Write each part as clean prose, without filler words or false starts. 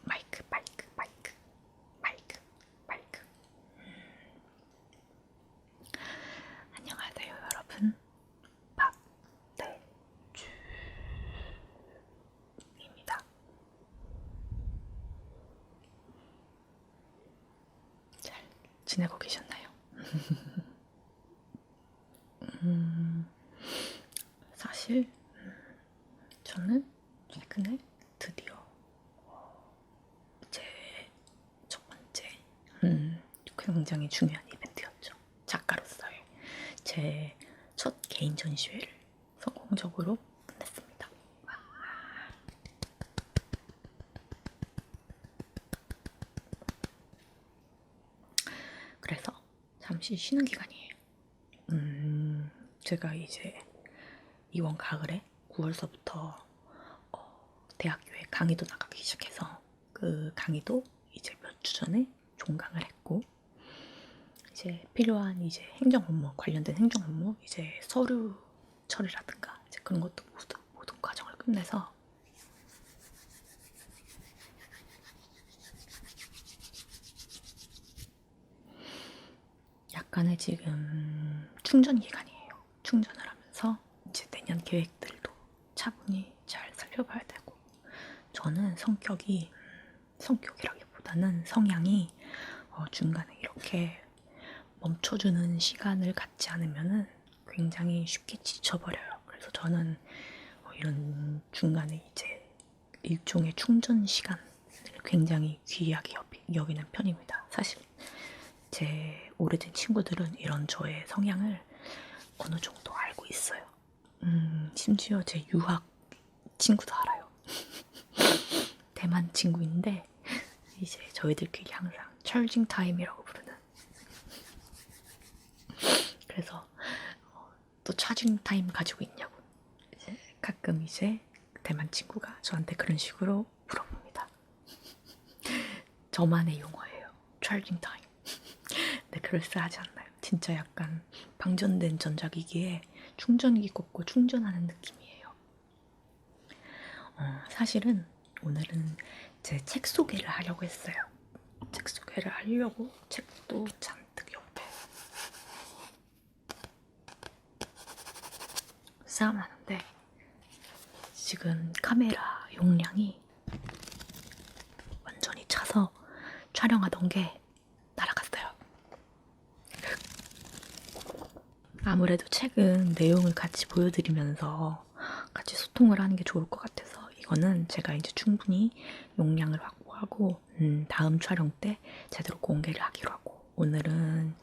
마이크, 마이크, 마이크, 마이크, 마이크. 안녕하세요, 여러분. 박대주입니다. 잘 지내고 계셨나요? 사실 저는 최근에 드디어 제 첫 번째 굉장히 중요한 이벤트였죠. 작가로서의 제 첫 개인 전시회를 성공적으로 끝냈습니다. 그래서 잠시 쉬는 기간이에요. 제가 이제 이번 가을에 9월서부터 대학교에 강의도 나가기 시작해서 그 강의도 이제 몇 주 전에 종강을 했고, 이제 필요한 이제 행정 업무, 관련된 행정 업무, 이제 서류 처리라든가 이제 그런 것도 모든 과정을 끝내서 약간의 지금 충전 기간이에요. 충전을 하면서 이제 내년 계획들도 차분히 잘 살펴봐야 되고, 저는 성격이라기보다는 성향이 중간에 이렇게 멈춰주는 시간을 갖지 않으면은 굉장히 쉽게 지쳐버려요. 그래서 저는 이런 중간에 이제 일종의 충전 시간을 굉장히 귀하게 여기는 편입니다. 사실 제 오래된 친구들은 이런 저의 성향을 어느 정도 알고 있어요. 심지어 제 유학 친구도 알아요. 대만 친구인데 이제 저희들끼리 항상 찰징 타임이라고 부르는. 그래서 또 차징 타임 가지고 있냐고 이제 가끔 이제 대만 친구가 저한테 그런 식으로 물어봅니다. 저만의 용어예요. 찰징 타임. 근데 그럴싸하지 않나요? 진짜 약간 방전된 전자기기에 충전기 꽂고 충전하는 느낌이에요. 사실은 오늘은 제 책 소개를 하려고 했어요. 책 소개를 하려고 책도 잔뜩 옆에 쌓아놨는데 지금 카메라 용량이 완전히 차서 촬영하던 게 날아갔어요. 아무래도 책은 내용을 같이 보여드리면서 같이 소통을 하는 게 좋을 것 같아서 이거는 제가 이제 충분히 용량을 확보하고 다음 촬영 때 제대로 공개를 하기로 하고, 오늘은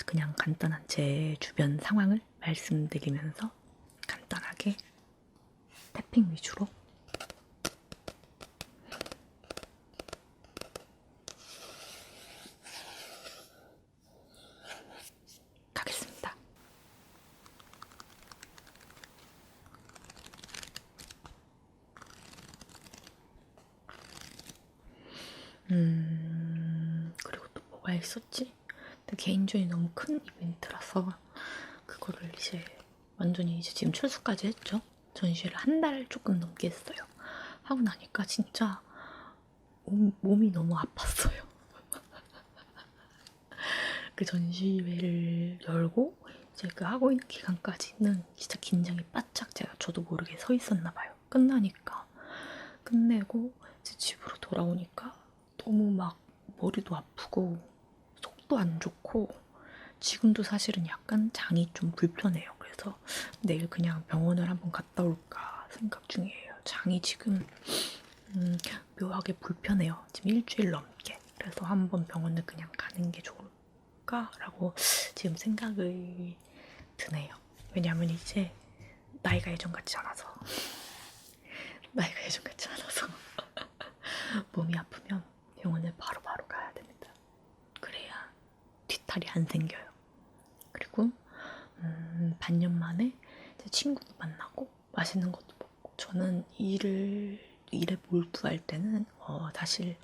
그냥 간단한 제 주변 상황을 말씀드리면서 간단하게 태핑 위주로 가겠습니다. 그리고 또 뭐가 있었지? 근데 개인전이 너무 큰 이벤트라서 그거를 이제 완전히 이제 지금 철수까지 했죠. 전시회를 한 달 조금 넘게 했어요. 하고 나니까 진짜 몸이 너무 아팠어요. 그 전시회를 열고 이제 그 하고 있는 기간까지는 진짜 긴장이 바짝 저도 모르게 서 있었나 봐요. 끝나니까 끝내고 이제 집으로 돌아오니까 너무 막 머리도 아프고 속도 안 좋고 지금도 사실은 약간 장이 좀 불편해요. 그래서 내일 그냥 병원을 한번 갔다 올까 생각 중이에요. 장이 지금 묘하게 불편해요. 지금 일주일 넘게. 그래서 한번 병원을 그냥 가는 게 좋을까라고 지금 생각이 드네요. 왜냐면 이제 나이가 예전 같지 않아서 몸이 아프면 병원을 바로바로 가야 됩니다. 그래야 뒤탈이 안 생겨요. 그리고 반년 만에 제 친구도 만나고 맛있는 것도 먹고, 저는 일에 몰두할 때는 사실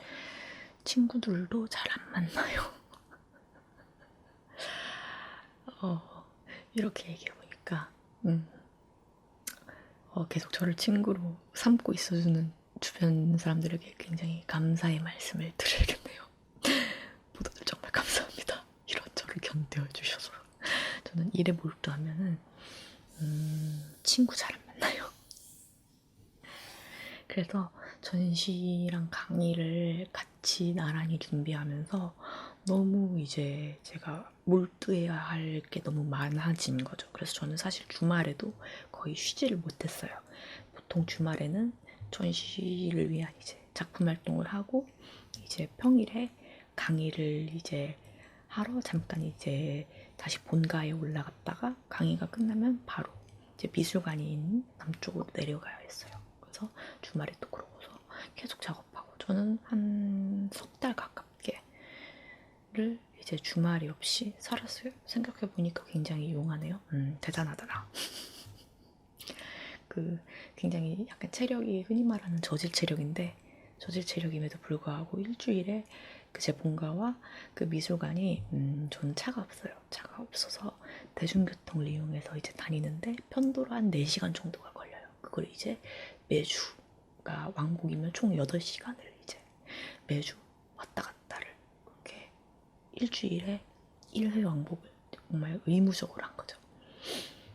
친구들도 잘 안 만나요. 이렇게 얘기해보니까 계속 저를 친구로 삼고 있어주는 주변 사람들에게 굉장히 감사의 말씀을 드려야겠네요. 모두들 정말 감사합니다. 이런 저를 견뎌 주셔서. 저는 일에 몰두하면은 친구 잘 안 만나요. 그래서 전시랑 강의를 같이 나란히 준비하면서 너무 이제 제가 몰두해야 할 게 너무 많아진 거죠. 그래서 저는 사실 주말에도 거의 쉬지를 못했어요. 보통 주말에는 전시를 위한 이제 작품 활동을 하고 이제 평일에 강의를 이제 하러 잠깐 이제 다시 본가에 올라갔다가 강의가 끝나면 바로 이제 미술관이 있는 남쪽으로 내려가야 했어요. 그래서 주말에 또 그러고서 계속 작업하고 저는 한 석 달 가깝게를 이제 주말이 없이 살았어요. 생각해보니까 굉장히 용하네요. 대단하더라. 굉장히 약간 체력이 흔히 말하는 저질 체력인데 저질 체력임에도 불구하고 일주일에 제 본가와 그 미술관이 저는 차가 없어요. 차가 없어서 대중교통을 이용해서 이제 다니는데 편도로 한 4시간 정도가 걸려요. 그걸 이제 매주가 왕복이면 총 8시간을 이제 매주 왔다 갔다를 그렇게 일주일에 1회 왕복을 정말 의무적으로 한 거죠.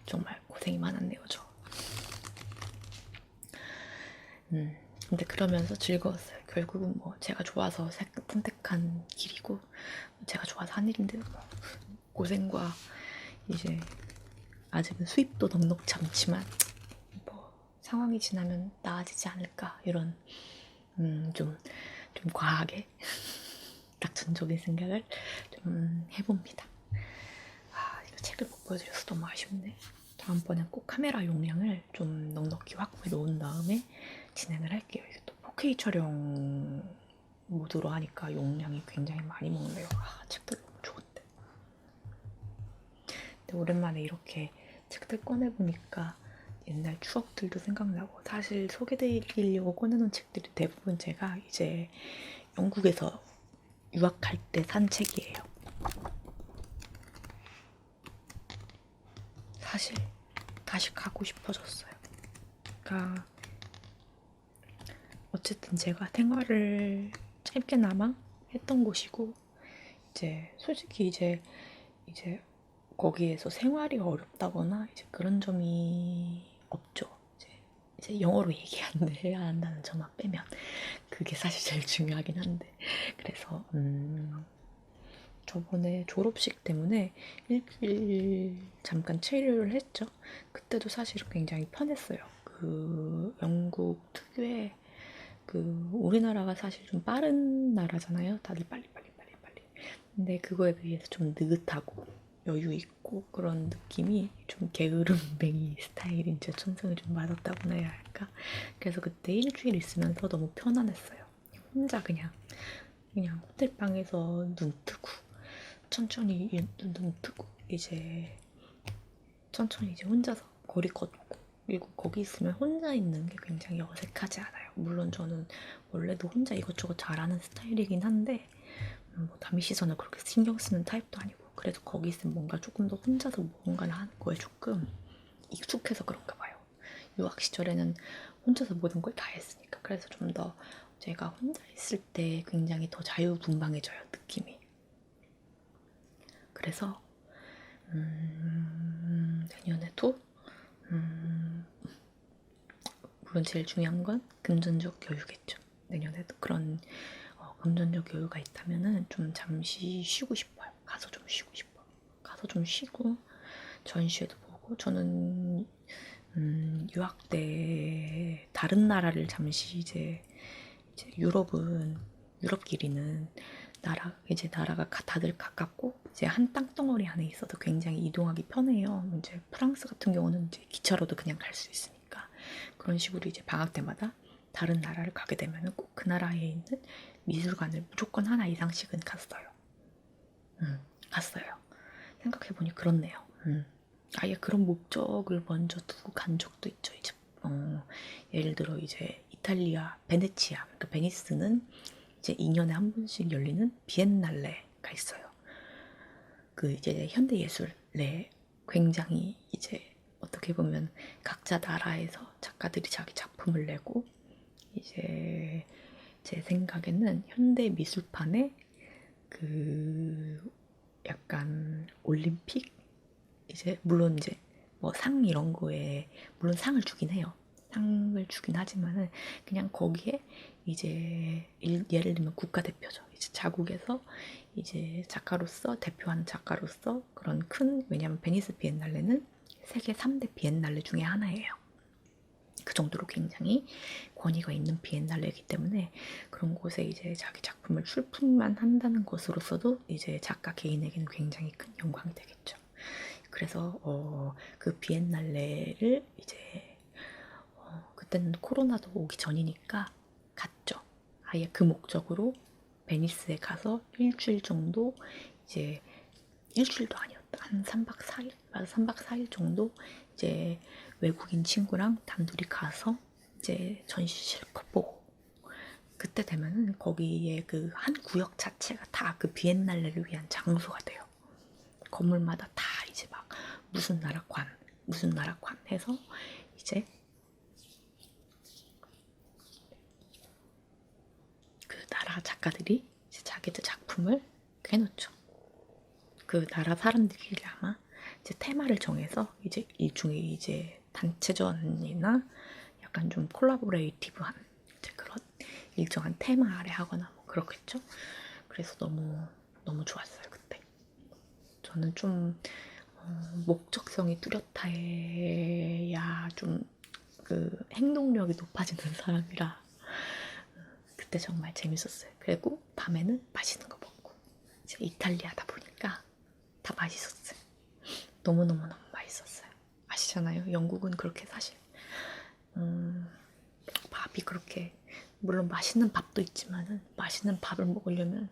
정말 고생이 많았네요, 저. 근데 그러면서 즐거웠어요. 결국은 뭐 제가 좋아서 선택한 길이고 제가 좋아서 한 일인데 뭐 고생과 이제 아직은 수입도 넉넉치 않지만 뭐 상황이 지나면 나아지지 않을까 이런 좀 과하게 낙천적인 생각을 좀 해봅니다. 이거 책을 못 보여드려서 너무 아쉽네. 다음번엔 꼭 카메라 용량을 좀 넉넉히 확보해 놓은 다음에 진행을 할게요. 이게 또 4K 촬영 모드로 하니까 용량이 굉장히 많이 먹네요. 책들 너무 좋은데. 근데 오랜만에 이렇게 책들 꺼내보니까 옛날 추억들도 생각나고 사실 소개드리려고 꺼내놓은 책들이 대부분 제가 이제 영국에서 유학할 때 산 책이에요. 사실 다시 가고 싶어졌어요. 그러니까 어쨌든 제가 생활을 짧게나마 했던 곳이고 이제 솔직히 이제 거기에서 생활이 어렵다거나 이제 그런 점이 없죠. 이제 영어로 해야 한다는 점만 빼면 그게 사실 제일 중요하긴 한데 그래서 저번에 졸업식 때문에 일주일 잠깐 체류를 했죠. 그때도 사실 굉장히 편했어요. 영국 특유의 우리나라가 사실 좀 빠른 나라잖아요. 다들 빨리. 근데 그거에 비해서 좀 느긋하고 여유 있고 그런 느낌이 좀 게으름뱅이 스타일인 제 천성이 좀 맞았다고나 해야 할까? 그래서 그때 일주일 있으면서 너무 편안했어요. 혼자 그냥 호텔방에서 눈 뜨고 천천히 눈 뜨고 이제 천천히 이제 혼자서 거리 걷고 그리고 거기 있으면 혼자 있는 게 굉장히 어색하지 않아요. 물론 저는 원래도 혼자 이것저것 잘하는 스타일이긴 한데 뭐 남의 시선을 그렇게 신경 쓰는 타입도 아니고 그래도 거기 있으면 뭔가 조금 더 혼자서 뭔가를 하는 거에 조금 익숙해서 그런가 봐요. 유학 시절에는 혼자서 모든 걸 다 했으니까 그래서 좀 더 제가 혼자 있을 때 굉장히 더 자유분방해져요, 느낌이. 그래서 내년에도 물론 제일 중요한 건 금전적 여유겠죠. 내년에도 그런 금전적 여유가 있다면은 좀 잠시 쉬고 싶어요. 가서 좀 쉬고 싶어. 가서 좀 쉬고 전시회도 보고 저는 유학 때 다른 나라를 잠시 이제 유럽끼리는 나라가 다들 가깝고 이제 한 땅덩어리 안에 있어도 굉장히 이동하기 편해요. 이제 프랑스 같은 경우는 이제 기차로도 그냥 갈 수 있으니까 그런 식으로 이제 방학 때마다 다른 나라를 가게 되면 꼭 그 나라에 있는 미술관을 무조건 하나 이상씩은 갔어요. 갔어요. 생각해보니 그렇네요. 아예 그런 목적을 먼저 두고 간 적도 있죠. 이제 예를 들어 이제 이탈리아 베네치아, 그러니까 베니스는 이제 2년에 한 번씩 열리는 비엔날레가 있어요. 이제 현대 예술에 굉장히 이제 어떻게 보면 각자 나라에서 작가들이 자기 작품을 내고 이제 제 생각에는 현대 미술판에 그 약간 올림픽 이제 물론 이제 뭐 상 이런 거에 물론 상을 주긴 해요. 상을 주긴 하지만은 그냥 거기에 이제 예를 들면 국가대표죠. 이제 자국에서 이제 작가로서 대표하는 작가로서 그런 큰 왜냐하면 베니스 비엔날레는 세계 3대 비엔날레 중에 하나예요. 그 정도로 굉장히 권위가 있는 비엔날레이기 때문에 그런 곳에 이제 자기 작품을 출품만 한다는 것으로서도 이제 작가 개인에게는 굉장히 큰 영광이 되겠죠. 그래서 그 비엔날레를 이제 그때는 코로나도 오기 전이니까 갔죠. 아예 그 목적으로 베니스에 가서 일주일 정도 이제 일주일도 아니었다. 한 3박 4일? 맞아, 3박 4일 정도 이제 외국인 친구랑 단둘이 가서 이제 전시 실컷 보고 그때 되면은 거기에 그 한 구역 자체가 다 그 비엔날레를 위한 장소가 돼요. 건물마다 다 이제 막 무슨 나라 관 해서 이제 그 나라 작가들이 이제 자기들 작품을 해놓죠. 그 나라 사람들끼리 아마 이제 테마를 정해서 이제 이 중에 이제 단체전이나 약간 좀 콜라보레이티브한 이제 그런 일정한 테마 아래 하거나 뭐 그렇겠죠. 그래서 너무 좋았어요 그때. 저는 좀 목적성이 뚜렷해야 좀 그 행동력이 높아지는 사람이라 그때 정말 재밌었어요. 그리고 밤에는 맛있는 거 먹고 이제 이탈리아다 보니까 다 맛있었어요. 너무너무 맛있었어요. 아시잖아요. 영국은 그렇게 사실 밥이 그렇게 물론 맛있는 밥도 있지만은 맛있는 밥을 먹으려면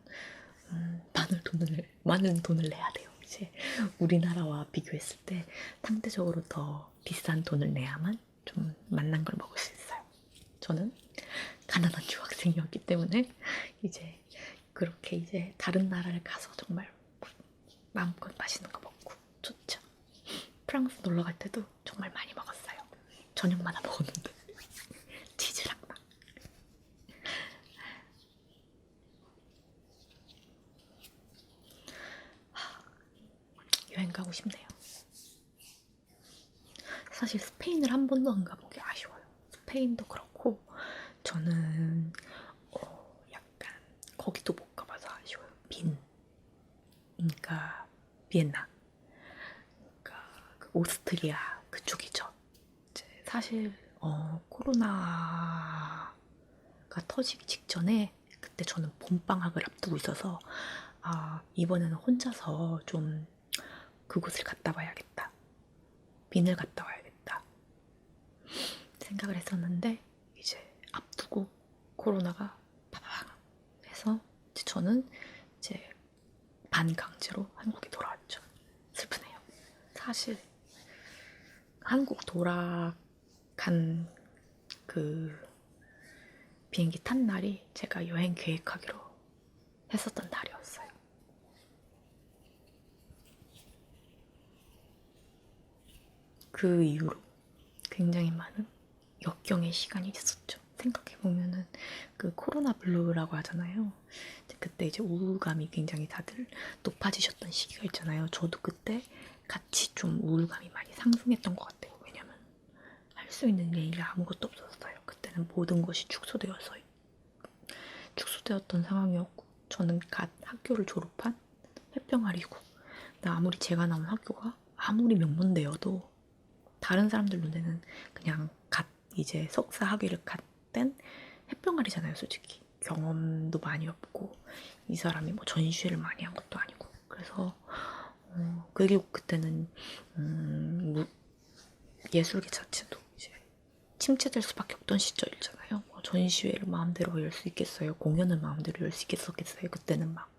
많은 돈을 내야 돼요. 이제 우리나라와 비교했을 때 상대적으로 더 비싼 돈을 내야만 좀 맛난 걸 먹을 수 있어요. 저는 가난한 유학생이었기 때문에 이제 그렇게 이제 다른 나라를 가서 정말 마음껏 맛있는 거 먹고 좋죠. 프랑스 놀러 갈 때도 정말 많이 먹었어요. 저녁마다 먹었는데 치즈랑 막. 여행 가고 싶네요. 사실 스페인을 한 번도 안 가보기 아쉬워요. 스페인도 그렇고 저는 약간 거기도 못 가봐서 아쉬워요. 그러니까 비엔나, 그러니까 그 오스트리아 그쪽이죠. 이제 사실 코로나가 터지기 직전에 그때 저는 봄방학을 앞두고 있어서 이번에는 혼자서 좀 그곳을 갔다 와야겠다. 빈을 갔다 와야겠다. 생각을 했었는데 이제 앞두고 코로나가 파바방 해서 이제 저는 이제 반강제로 한국에 돌아왔죠. 슬프네요. 사실 한국 돌아간 그 비행기 탄 날이 제가 여행 계획하기로 했었던 날이었어요. 그 이후로 굉장히 많은 역경의 시간이 있었죠. 생각해보면은 그 코로나 블루라고 하잖아요. 그때 이제 우울감이 굉장히 다들 높아지셨던 시기가 있잖아요. 저도 그때 같이 좀 우울감이 많이 상승했던 것 같아요. 왜냐면 할 수 있는 일이 아무것도 없었어요. 그때는 모든 것이 축소되었던 상황이었고 저는 갓 학교를 졸업한 햇병아리고 아무리 제가 나온 학교가 아무리 명문대여도 다른 사람들 눈에는 그냥 갓 이제 석사 학위를 갓 뗀 햇병아리잖아요. 솔직히 경험도 많이 없고 이 사람이 뭐 전시회를 많이 한 것도 아니고 그래서 그리고 그때는 예술계 자체도 이제 침체될 수밖에 없던 시절이잖아요. 뭐 전시회를 마음대로 열 수 있겠어요? 공연을 마음대로 열 수 있겠어요? 그때는 막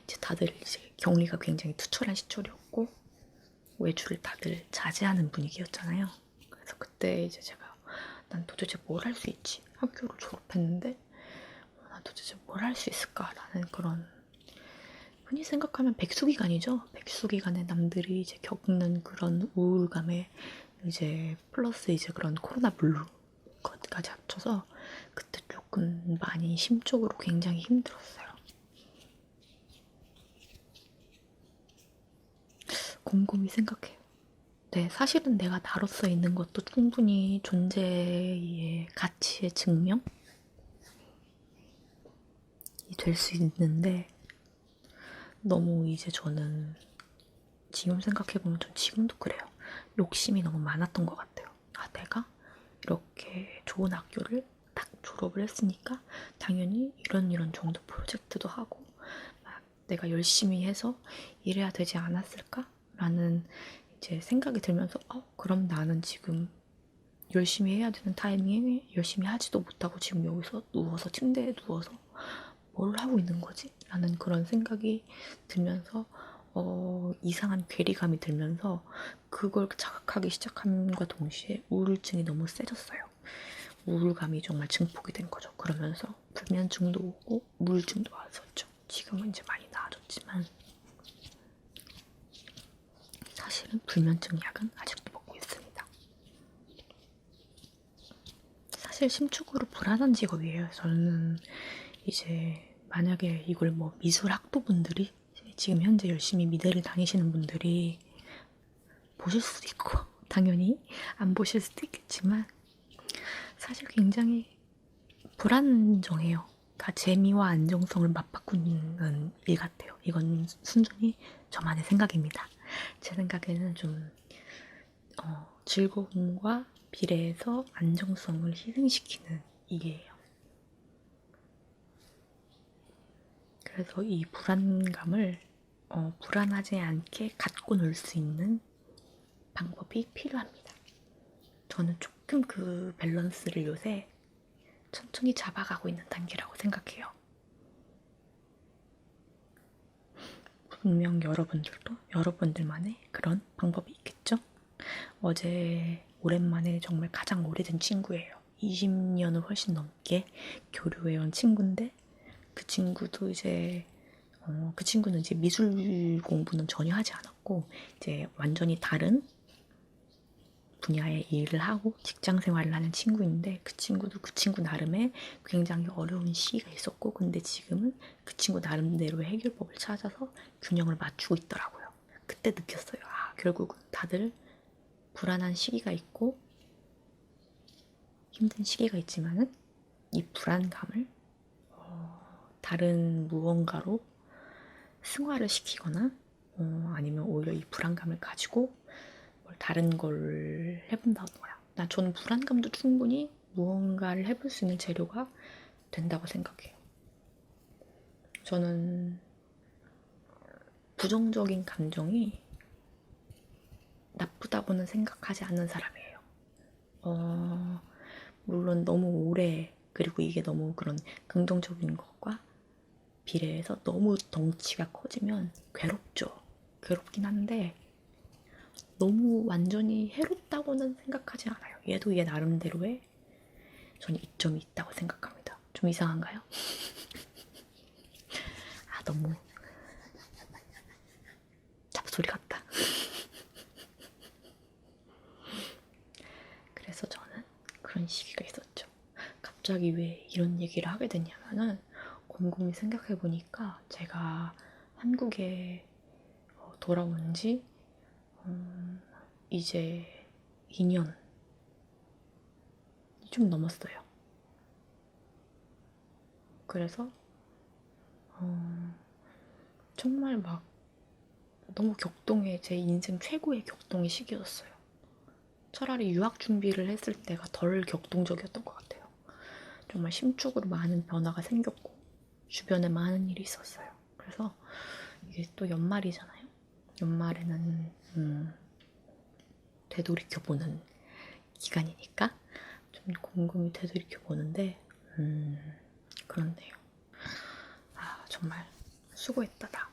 이제 다들 이제 격리가 굉장히 투철한 시절이었고 외출을 다들 자제하는 분위기였잖아요. 그래서 그때 이제 제가 난 도대체 뭘 할 수 있지? 학교를 졸업했는데 난 도대체 뭘 할 수 있을까라는 그런 흔히 생각하면 백수기간이죠. 백수기간에 남들이 이제 겪는 그런 우울감에 이제 플러스 이제 그런 코로나 블루 것까지 합쳐서 그때 조금 많이 심적으로 굉장히 힘들었어요. 곰곰이 생각해요. 네, 사실은 내가 나로서 있는 것도 충분히 존재의 가치의 증명이 될 수 있는데 너무 이제 저는 지금 생각해보면 전 지금도 그래요. 욕심이 너무 많았던 것 같아요. 아, 내가 이렇게 좋은 학교를 딱 졸업을 했으니까 당연히 이런 정도 프로젝트도 하고 막 내가 열심히 해서 일해야 되지 않았을까? 라는 이제 생각이 들면서 그럼 나는 지금 열심히 해야 되는 타이밍에 열심히 하지도 못하고 지금 여기서 누워서 침대에 누워서 뭘 하고 있는 거지? 라는 그런 생각이 들면서 이상한 괴리감이 들면서 그걸 자각하기 시작함과 동시에 우울증이 너무 세졌어요. 우울감이 정말 증폭이 된 거죠. 그러면서 불면증도 오고 우울증도 왔었죠. 지금은 이제 많이 나아졌지만 사실은 불면증 약은 아직도 먹고 있습니다. 사실 심적으로 불안한 직업이에요. 저는 이제 만약에 이걸 뭐 미술 학부분들이 지금 현재 열심히 미대를 다니시는 분들이 보실 수도 있고 당연히 안 보실 수도 있겠지만 사실 굉장히 불안정해요. 그러니까 재미와 안정성을 맞바꾸는 일 같아요. 이건 순전히 저만의 생각입니다. 제 생각에는 좀 즐거움과 비례해서 안정성을 희생시키는 일이에요. 그래서 이 불안감을 불안하지 않게 갖고 놀 수 있는 방법이 필요합니다. 저는 조금 그 밸런스를 요새 천천히 잡아가고 있는 단계라고 생각해요. 분명 여러분들도 여러분들만의 그런 방법이 있겠죠? 어제 오랜만에 정말 가장 오래된 친구예요. 20년을 훨씬 넘게 교류해온 친구인데 그 친구도 이제 그 친구는 이제 미술 공부는 전혀 하지 않았고 이제 완전히 다른 분야의 일을 하고 직장 생활을 하는 친구인데 그 친구도 그 친구 나름의 굉장히 어려운 시기가 있었고 근데 지금은 그 친구 나름대로의 해결법을 찾아서 균형을 맞추고 있더라고요. 그때 느꼈어요. 아, 결국은 다들 불안한 시기가 있고 힘든 시기가 있지만은 이 불안감을 다른 무언가로 승화를 시키거나 아니면 오히려 이 불안감을 가지고 다른 걸 해본다거나 저는 불안감도 충분히 무언가를 해볼 수 있는 재료가 된다고 생각해요. 저는 부정적인 감정이 나쁘다고는 생각하지 않는 사람이에요. 물론 너무 오래 그리고 이게 너무 그런 긍정적인 것과 비례해서 너무 덩치가 커지면 괴롭죠. 괴롭긴 한데 너무 완전히 해롭다고는 생각하지 않아요. 얘도 얘 나름대로의 저는 이점이 있다고 생각합니다. 좀 이상한가요? 아, 너무 잡소리 같다. 그래서 저는 그런 시기가 있었죠. 갑자기 왜 이런 얘기를 하게 됐냐면은 곰곰이 생각해보니까 제가 한국에 돌아온 지 이제 2년이 좀 넘었어요. 그래서 정말 막 너무 제 인생 최고의 격동의 시기였어요. 차라리 유학 준비를 했을 때가 덜 격동적이었던 것 같아요. 정말 심적으로 많은 변화가 생겼고 주변에 많은 일이 있었어요. 그래서 이게 또 연말이잖아요. 연말에는 되돌이켜보는 기간이니까 좀 곰곰이 되돌이켜보는데 그렇네요. 아, 정말 수고했다 나.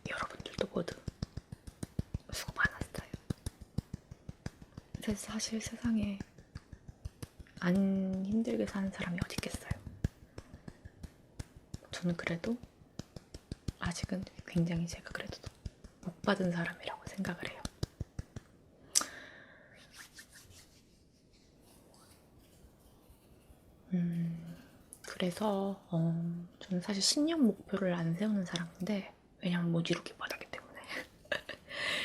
여러분들도 모두 수고 많았어요. 사실 세상에 안 힘들게 사는 사람이 어디 있겠어요. 저는 그래도 아직은 굉장히 제가 그래도 복 받은 사람이라고 생각을 해요. 그래서 저는 사실 신년 목표를 안 세우는 사람인데 왜냐면 무지르기 바라기 때문에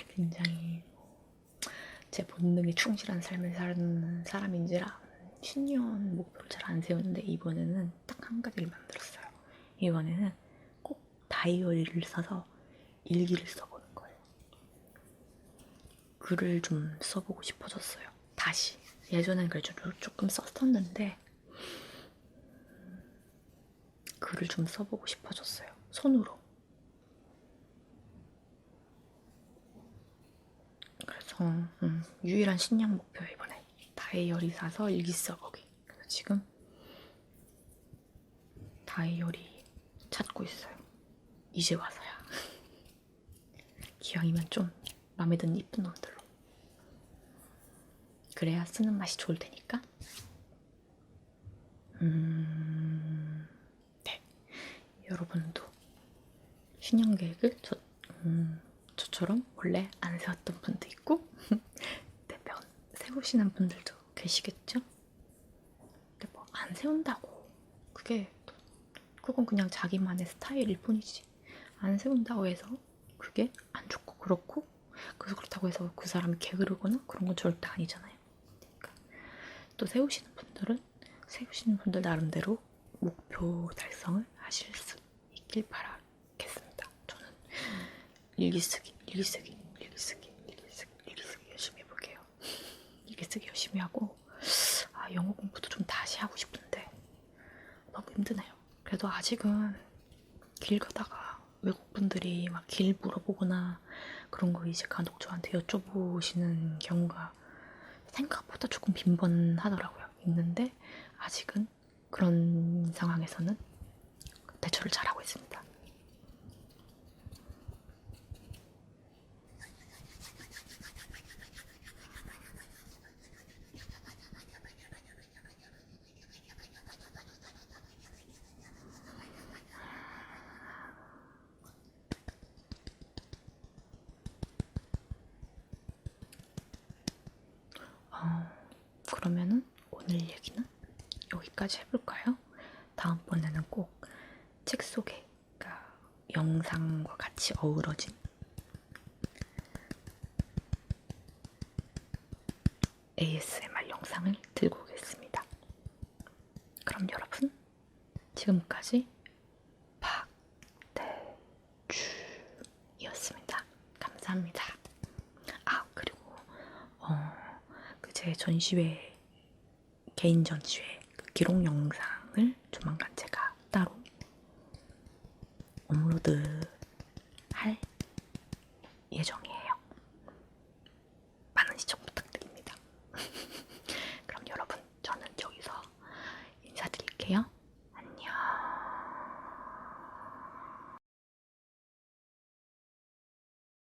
굉장히 제 본능에 충실한 삶을 사는 사람인지라 신년 목표를 잘 안 세우는데 이번에는 딱 한 가지를 만들었어요. 이번에는 꼭 다이어리를 사서 일기를 써보는 거예요. 글을 좀 써보고 싶어졌어요. 다시. 예전엔 그래도 조금 썼었는데 글을 좀 써보고 싶어졌어요. 손으로. 그래서 유일한 신년 목표 이번에 다이어리 사서 일기 써보기. 그래서 지금 다이어리 찾고 있어요. 이제 와서야. 기왕이면 좀 마음에 드는 이쁜 놈들로. 그래야 쓰는 맛이 좋을 테니까. 네. 여러분도 신년 계획을 저처럼 원래 안 세웠던 분도 있고 네, 세우시는 분들도 계시겠죠? 근데 뭐 안 세운다고 그건 그냥 자기만의 스타일일 뿐이지 안 세운다고 해서 그게 안 좋고 그렇고 그래서 그렇다고 해서 그 사람이 게으르거나 그런 건 절대 아니잖아요. 그러니까 또 세우시는 분들 나름대로 목표 달성을 하실 수 있길 바라겠습니다. 저는 일기 쓰기 열심히 해볼게요. 일기 쓰기 열심히 하고 영어 공부도 좀 다시 하고 싶은데 너무 힘드네요. 그래도 아직은 길 가다가 외국분들이 막 길 물어보거나 그런 거 이제 간혹 저한테 여쭤보시는 경우가 생각보다 조금 빈번하더라고요. 있는데 아직은 그런 상황에서는 대처를 잘하고 있습니다. 그러면은 오늘 얘기는 여기까지 해볼까요? 다음번에는 꼭 책 속에 영상과 같이 어우러진 ASMR 영상을 들고 오겠습니다. 그럼 여러분 지금까지 박대주였습니다. 감사합니다. 그리고 제 전시회 개인 전시회 기록 영상을 조만간 제가 따로 업로드 할 예정이에요. 많은 시청 부탁드립니다. 그럼 여러분 저는 여기서 인사드릴게요.